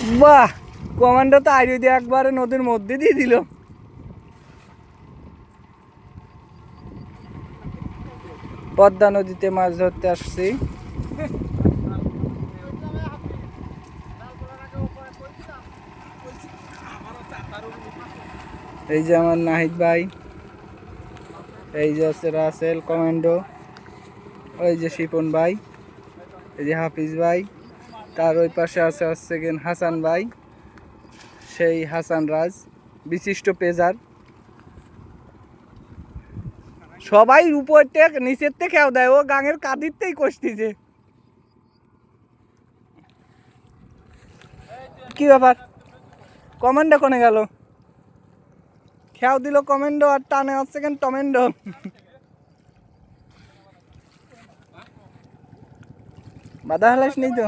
বাহ, কমান্ডো তো আইডিয়া দিয়ে একবারে নদীর মধ্যে দিয়ে দিল। পদ্মা নদীতে মাছ ধরতে আসছি। এই যে আমার নাহিদ ভাই, এই যে হচ্ছে রাসেল কমান্ডো, ওই যে শিপন ভাই, এই যে হাফিজ ভাই, তার ওই পাশে আছে হচ্ছে হাসান ভাই, সেই হাসান রাজ বিশিষ্ট পেজার। সবাই উপর থেকে নিচের থেকে খেয়াও দেয়, ও গাঙের কাদিরতেই কষতিছে। কি ব্যাপার, কমান্ডো কোনে গেল? খেয়াও দিল কমান্ডো আর টানে হচ্ছে টমেন্ডো। বাধা হালাস নেই তো।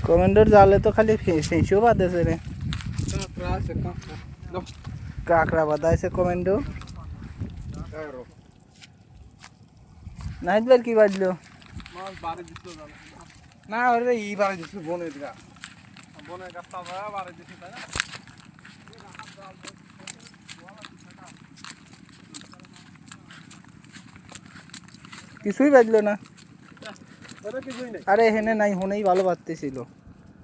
কমান্ডোর জালে তো খালি ফেঁসিও বাঁধেছে রে, কাঁকড়া বাঁধা আছে কমান্ডো। নাহিদ ভাই কি বাজলো? না ওরে ই বাড়ি দিছিল বনের গা, বনের গাছটা বাড়ি দিছিল তাই না। কিছুই বাজলো না। ওরে কিছুই নেই। আরে হেনে নাই, হনেই ভালো বাঁধতেছিল।